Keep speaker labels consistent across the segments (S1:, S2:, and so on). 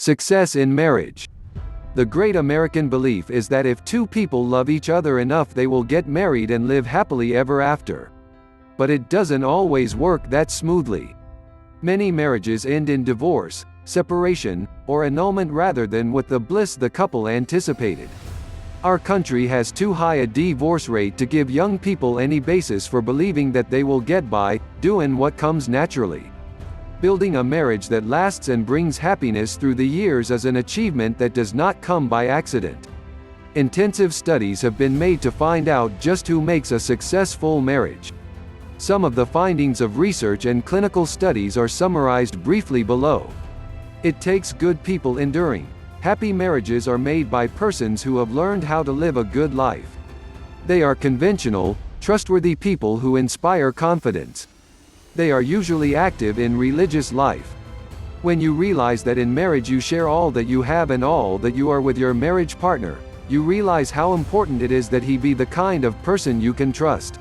S1: Success in marriage. The great American belief is that if two people love each other enough, they will get married and live happily ever after. But it doesn't always work that smoothly. Many marriages end in divorce, separation, or annulment rather than with the bliss the couple anticipated. Our country has too high a divorce rate to give young people any basis for believing that they will get by, doing what comes naturally. Building a marriage that lasts and brings happiness through the years is an achievement that does not come by accident. Intensive studies have been made to find out just who makes a successful marriage. Some of the findings of research and clinical studies are summarized briefly below. It takes good people enduring. Happy marriages are made by persons who have learned how to live a good life. They are conventional, trustworthy people who inspire confidence. They are usually active in religious life. When you realize that in marriage you share all that you have and all that you are with your marriage partner, you realize how important it is that he be the kind of person you can trust.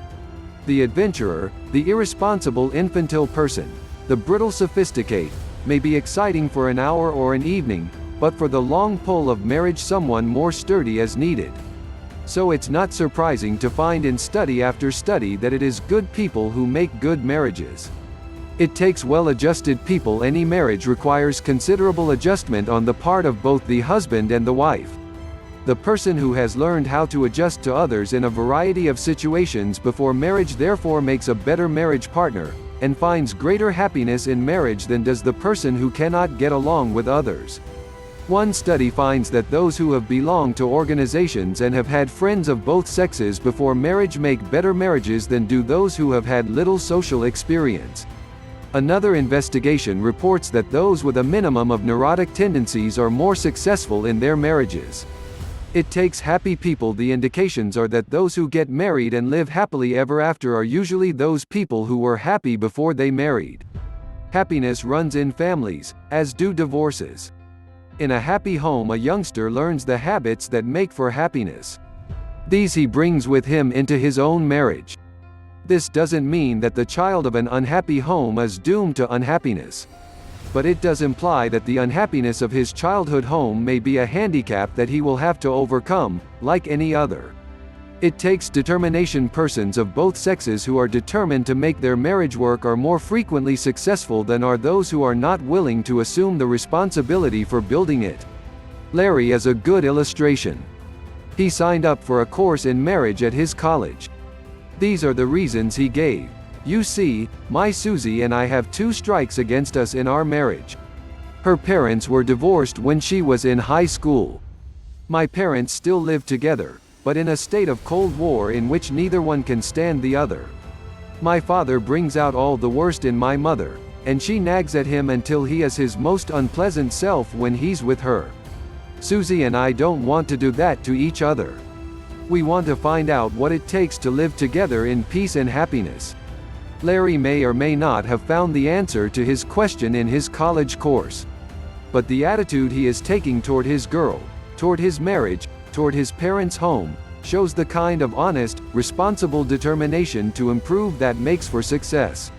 S1: The adventurer, the irresponsible infantile person, the brittle sophisticate, may be exciting for an hour or an evening, but for the long pull of marriage someone more sturdy is needed. So it's not surprising to find in study after study that it is good people who make good marriages. It takes well-adjusted people. Any marriage requires considerable adjustment on the part of both the husband and the wife. The person who has learned how to adjust to others in a variety of situations before marriage therefore makes a better marriage partner, and finds greater happiness in marriage than does the person who cannot get along with others. One study finds that those who have belonged to organizations and have had friends of both sexes before marriage make better marriages than do those who have had little social experience. Another investigation reports that those with a minimum of neurotic tendencies are more successful in their marriages. It takes happy people. The indications are that those who get married and live happily ever after are usually those people who were happy before they married. Happiness runs in families, as do divorces. In a happy home, a youngster learns the habits that make for happiness. These he brings with him into his own marriage. This doesn't mean that the child of an unhappy home is doomed to unhappiness. But it does imply that the unhappiness of his childhood home may be a handicap that he will have to overcome, like any other. It takes determination. Persons of both sexes who are determined to make their marriage work are more frequently successful than are those who are not willing to assume the responsibility for building it. Larry is a good illustration. He signed up for a course in marriage at his college. These are the reasons he gave. You see, my Susie and I have 2 strikes against us in our marriage. Her parents were divorced when she was in high school. My parents still live together, but in a state of Cold War in which neither one can stand the other. My father brings out all the worst in my mother, and she nags at him until he is his most unpleasant self when he's with her. Susie and I don't want to do that to each other. We want to find out what it takes to live together in peace and happiness. Larry may or may not have found the answer to his question in his college course. But the attitude he is taking toward his girl, toward his marriage, toward his parents' home, shows the kind of honest, responsible determination to improve that makes for success.